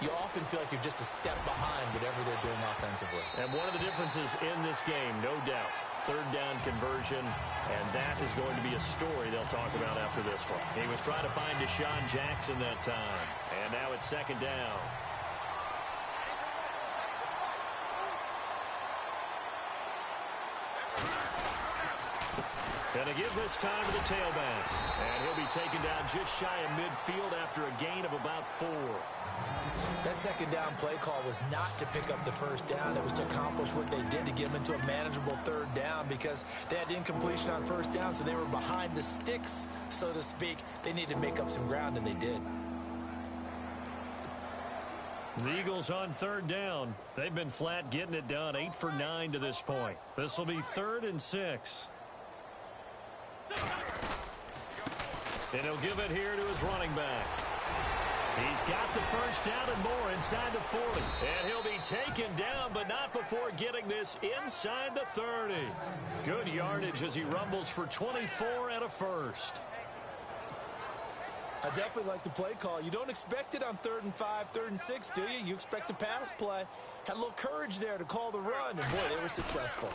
you often feel like you're just a step behind whatever they're doing offensively. And one of the differences in this game, no doubt, 3rd down conversion, and that is going to be a story they'll talk about after this one. He was trying to find Deshaun Jackson that time, and now it's 2nd down. And they give this time to the tailback. And he'll be taken down just shy of midfield after a gain of about 4. That 2nd down play call was not to pick up the first down. It was to accomplish what they did to get them into a manageable 3rd down because they had incompletion on 1st down, so they were behind the sticks, so to speak. They needed to make up some ground, and they did. The Eagles on 3rd down. They've been flat getting it done, 8 for 9 to this point. This will be 3rd and 6. And he'll give it here to his running back. He's got the first down and more inside the 40. And he'll be taken down, but not before getting this inside the 30. Good yardage as he rumbles for 24 and a first. I definitely like the play call. You don't expect it on 3rd and 5, 3rd and 6, do you? You expect a pass play. Had a little courage there to call the run, and boy, they were successful.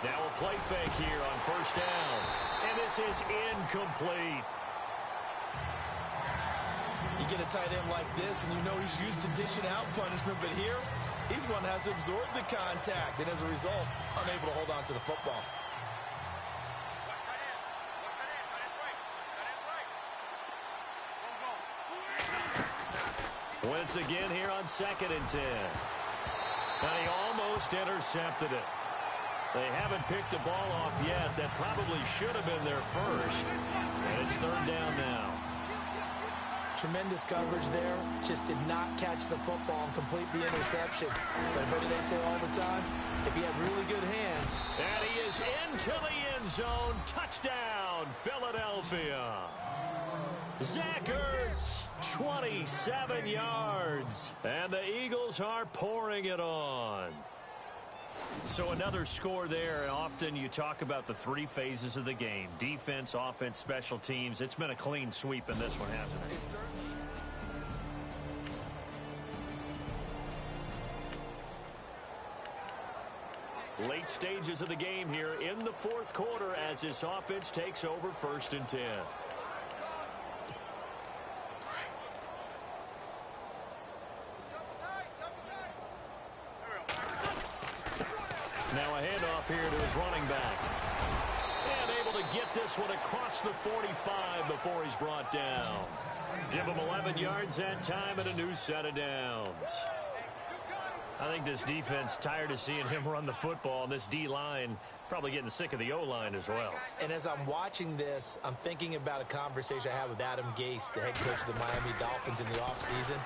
Now a play fake here on 1st down. And this is incomplete. You get a tight end like this, and you know he's used to dishing out punishment, but here, he's one that has to absorb the contact, and as a result, unable to hold on to the football. Wentz again here on 2nd and 10. And he almost intercepted it. They haven't picked the ball off yet. That probably should have been their first. And it's 3rd down now. Tremendous coverage there. Just did not catch the football and complete the interception. But what do they say all the time? If he had really good hands. And he is into the end zone. Touchdown, Philadelphia. Zach Ertz, 27 yards. And the Eagles are pouring it on. So another score there, and often you talk about the 3 phases of the game. Defense, offense, special teams. It's been a clean sweep in this one, hasn't it? It certainly. Late stages of the game here in the 4th quarter as this offense takes over 1st and 10. Now a handoff here to his running back. And able to get this one across the 45 before he's brought down. Give him 11 yards that time and a new set of downs. I think this defense tired of seeing him run the football, and this D-line probably getting sick of the O-line as well. And as I'm watching this, I'm thinking about a conversation I had with Adam Gase, the head coach of the Miami Dolphins in the offseason.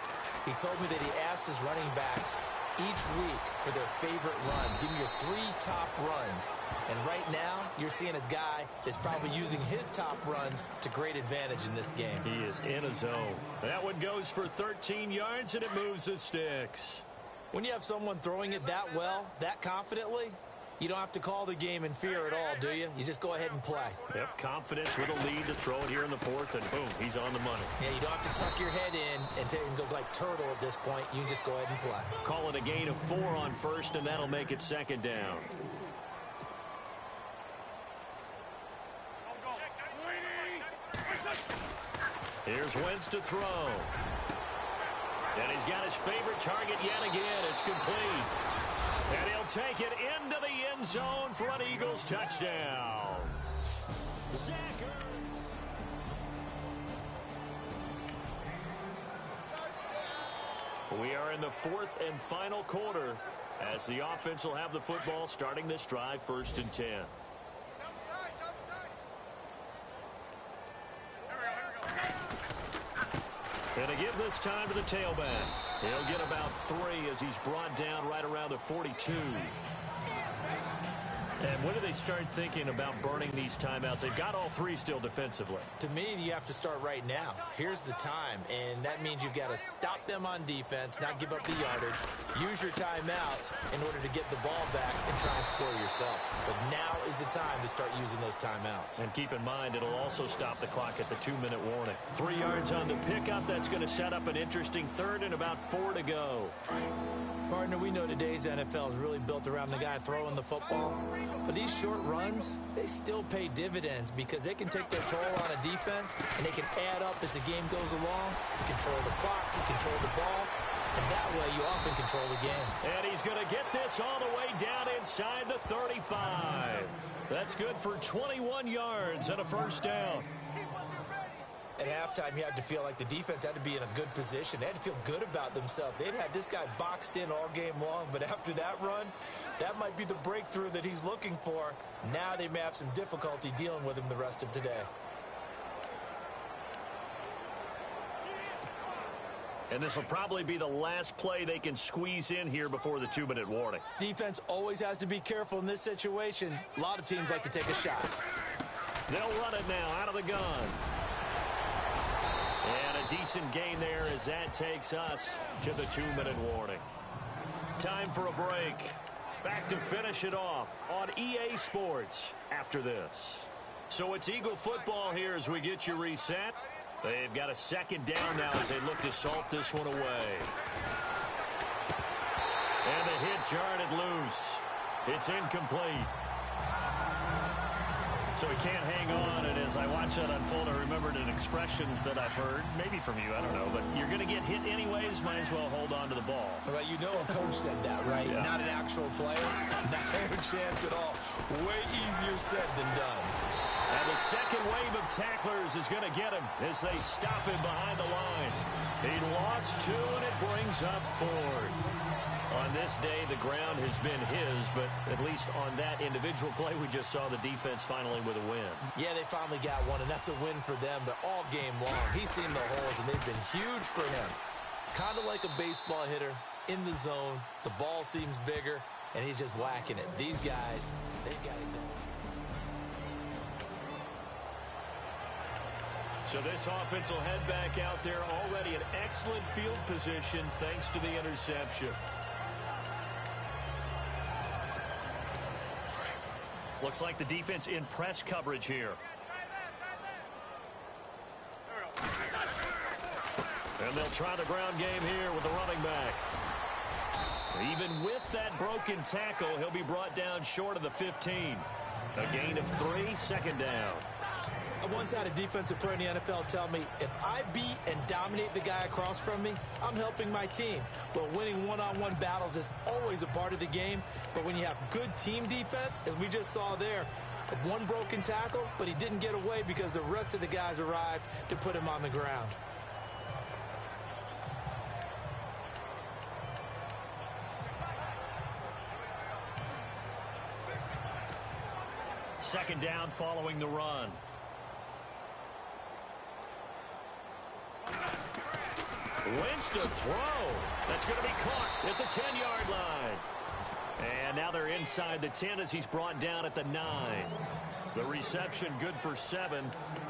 He told me that he asked his running backs each week for their favorite runs. Give me your 3 top runs. And right now, you're seeing a guy that's probably using his top runs to great advantage in this game. He is in a zone. That one goes for 13 yards, and it moves the sticks. When you have someone throwing it that well, that confidently, you don't have to call the game in fear at all, do you? You just go ahead and play. Yep, confidence with a lead to throw it here in the 4th, and boom, he's on the money. Yeah, you don't have to tuck your head in and go like turtle at this point. You can just go ahead and play. Call it a gain of 4 on 1st, and that'll make it 2nd down. Here's Wentz to throw. And he's got his favorite target yet again. It's complete. And he'll take it into the end zone for an Eagles touchdown. Zach Ertz. We are in the fourth and final quarter as the offense will have the football starting this drive, 1st and 10. And to give this time to the tailback. He'll get about 3 as he's brought down right around the 42. And when do they start thinking about burning these timeouts? They've got all 3 still defensively. To me, you have to start right now. Here's the time, and that means you've got to stop them on defense, not give up the yardage, use your timeouts in order to get the ball back and try and score yourself. But now is the time to start using those timeouts. And keep in mind, it'll also stop the clock at the 2-minute warning. 3 yards on the pickup. That's going to set up an interesting 3rd and about 4 to go. Partner, we know today's NFL is really built around the guy throwing the football. But these short runs, they still pay dividends because they can take their toll on a defense and they can add up as the game goes along. You control the clock, you control the ball, and that way you often control the game. And he's going to get this all the way down inside the 35. That's good for 21 yards and a 1st down. At halftime, you had to feel like the defense had to be in a good position. They had to feel good about themselves. They'd had this guy boxed in all game long, but after that run, that might be the breakthrough that he's looking for. Now they may have some difficulty dealing with him the rest of today. And this will probably be the last play they can squeeze in here before the 2-minute warning. Defense always has to be careful in this situation. A lot of teams like to take a shot. They'll run it now out of the gun. And a decent gain there as that takes us to the 2-minute warning. Time for a break. Back to finish it off on EA Sports after this. So it's Eagle football here as we get you reset. They've got a 2nd down now as they look to salt this one away. And the hit jarred it loose. It's incomplete. So he can't hang on, and as I watch that unfold, I remembered an expression that I've heard, maybe from you, I don't know, but you're going to get hit anyways, might as well hold on to the ball. Well, you know a coach said that, right? Yeah. Not an actual player. Not a chance at all. Way easier said than done. And the second wave of tacklers is going to get him as they stop him behind the line. He lost 2, and it brings up 4th. On this day, the ground has been his, but at least on that individual play, we just saw the defense finally with a win. Yeah, they finally got one, and that's a win for them, but all game long, he's seen the holes, and they've been huge for him. Kind of like a baseball hitter in the zone. The ball seems bigger, and he's just whacking it. These guys, they got it going. So this offense will head back out there, already in excellent field position thanks to the interception. Looks like the defense in press coverage here. And they'll try the ground game here with the running back. Even with that broken tackle, he'll be brought down short of the 15. A gain of 3, 2nd down. I once had a defensive player in the NFL tell me, if I beat and dominate the guy across from me, I'm helping my team. But winning one-on-one battles is always a part of the game. But when you have good team defense, as we just saw there, one broken tackle, but he didn't get away because the rest of the guys arrived to put him on the ground. Second down following the run. Wentz to throw. That's going to be caught at the 10-yard line. And now they're inside the 10 as he's brought down at the 9. The reception good for 7.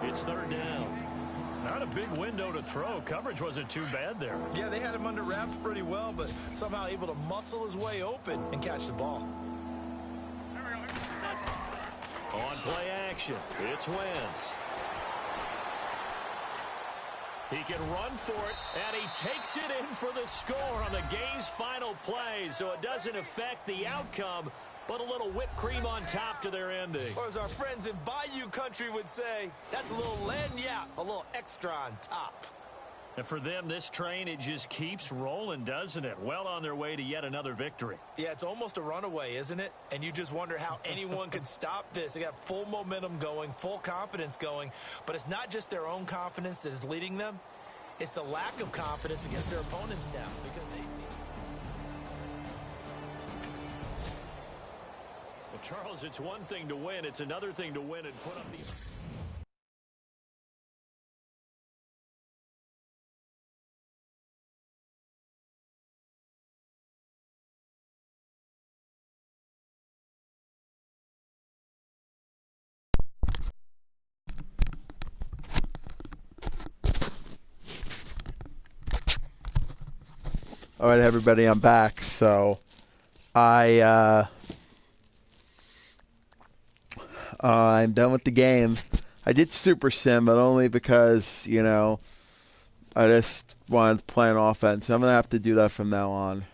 It's 3rd down. Not a big window to throw. Coverage wasn't too bad there. Yeah, they had him under wraps pretty well, but somehow able to muscle his way open and catch the ball. On play action, it's Wentz. He can run for it, and he takes it in for the score on the game's final play, so it doesn't affect the outcome, but a little whipped cream on top to their ending. Or as our friends in Bayou Country would say, that's a little lagniappe, a little extra on top. And for them, this train, it just keeps rolling, doesn't it? Well on their way to yet another victory. Yeah, it's almost a runaway, isn't it? And you just wonder how anyone could stop this. They got full momentum going, full confidence going. But it's not just their own confidence that is leading them. It's the lack of confidence against their opponents now because they see. Well, Charles, it's one thing to win. It's another thing to win and put up the... All right, everybody, I'm back. So I'm done with the game. I did Super Sim, but only because, you know, I just wanted to play an offense. I'm going to have to do that from now on.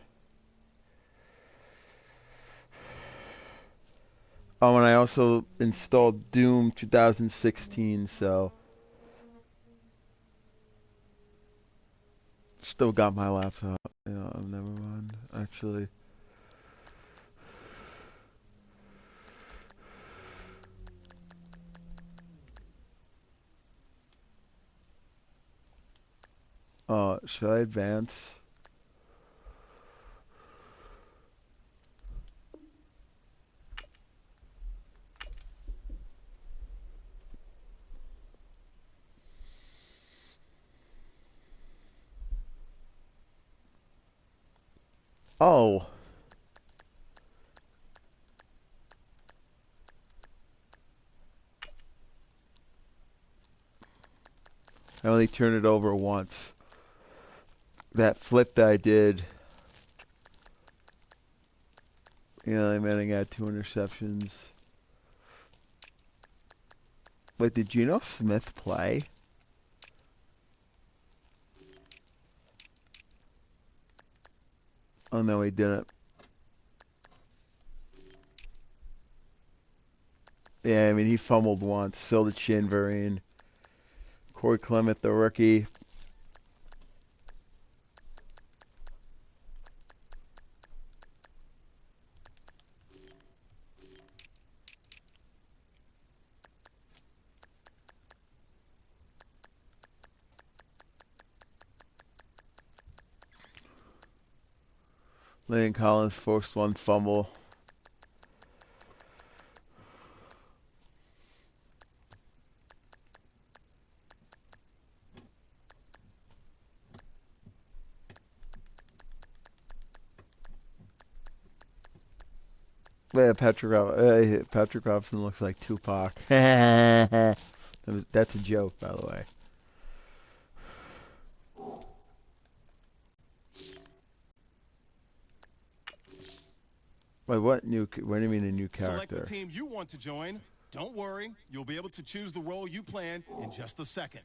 Oh, and I also installed Doom 2016, so still got my laptop. Yeah, never mind, actually. Should I advance? Oh. I only turned it over once. That flip that I did, you know, I meant I got 2 interceptions. Wait, did Geno Smith play? Oh, no, he didn't. Yeah, I mean, he fumbled once. So did Shane Vereen. Corey Clement, the rookie. Landon Collins forced 1 fumble. Yeah, Patrick Robinson looks like Tupac. That's a joke, by the way. Wait, what do you mean a new character? Select the team you want to join. Don't worry, you'll be able to choose the role you plan in just a second.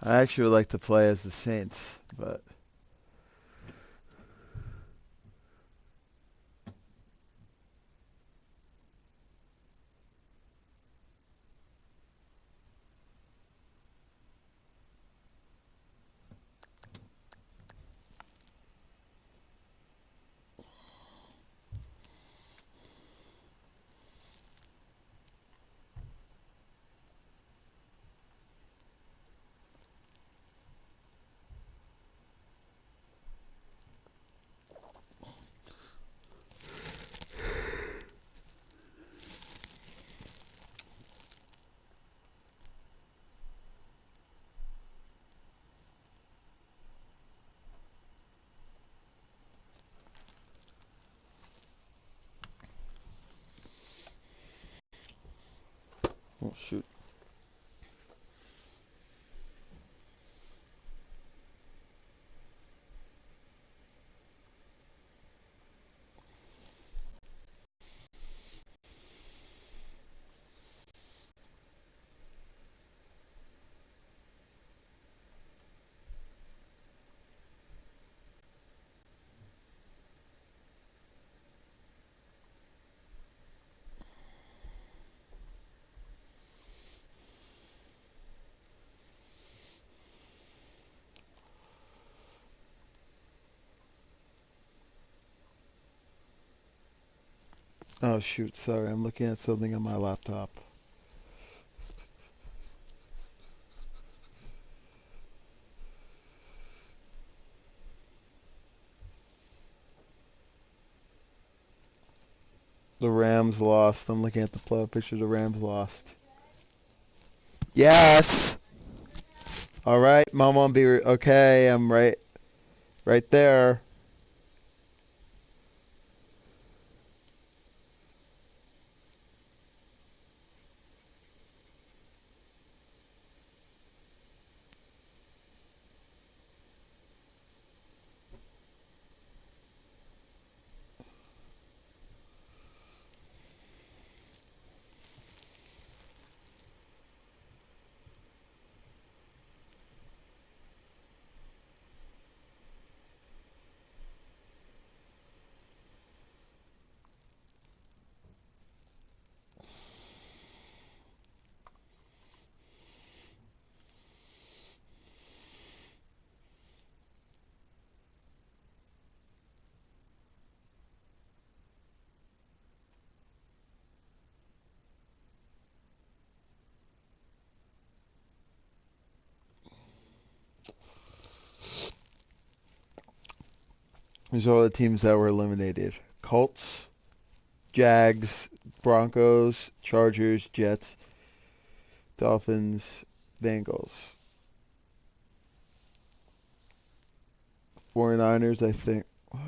I actually would like to play as the Saints, but oh shoot. Oh shoot, sorry, I'm looking at something on my laptop. The Rams lost. I'm looking at the playoff picture. The Rams lost. Yes. All right, Mom won't be okay. I'm right there. These are all the teams that were eliminated. Colts, Jags, Broncos, Chargers, Jets, Dolphins, Bengals. 49ers, I think. What?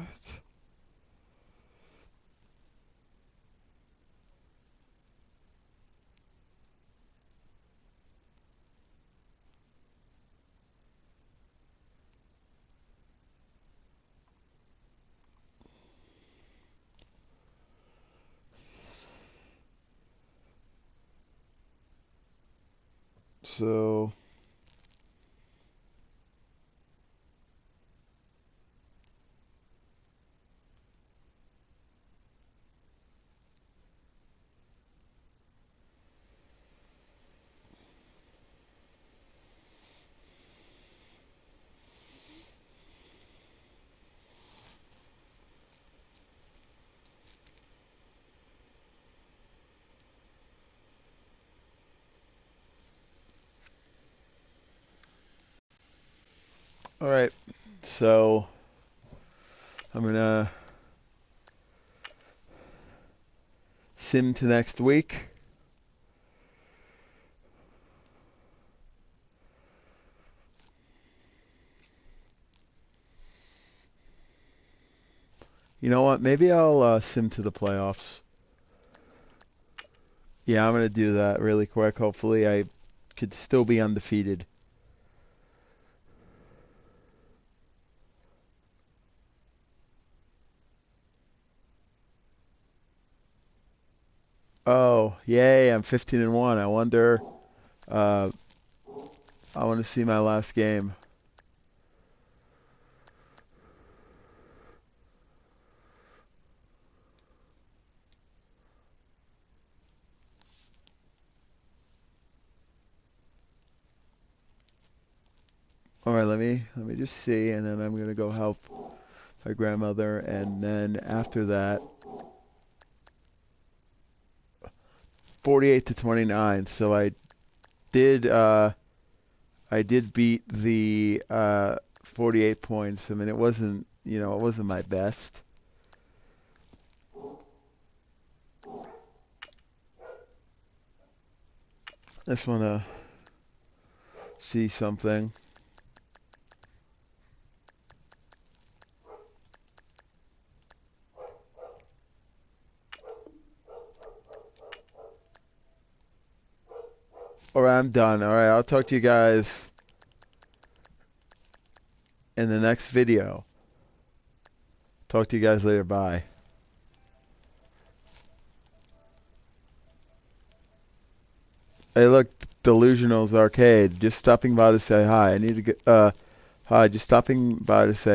So all right. So I'm gonna sim to next week. You know what? Maybe I'll sim to the playoffs. Yeah, I'm gonna do that really quick. Hopefully, I could still be undefeated. Oh, yay! I'm 15-1. I wonder. Uh, I want to see my last game. All right, let me just see, and then I'm gonna go help my grandmother, and then after that, 48-29. So did uh, I did beat the 48 points. I mean, it wasn't my best. I just wanna see something. All right, I'm done. All right, I'll talk to you guys in the next video. Talk to you guys later. Bye. Hey, look, Delusionals Arcade. Just stopping by to say hi. I need to get. Hi, just stopping by to say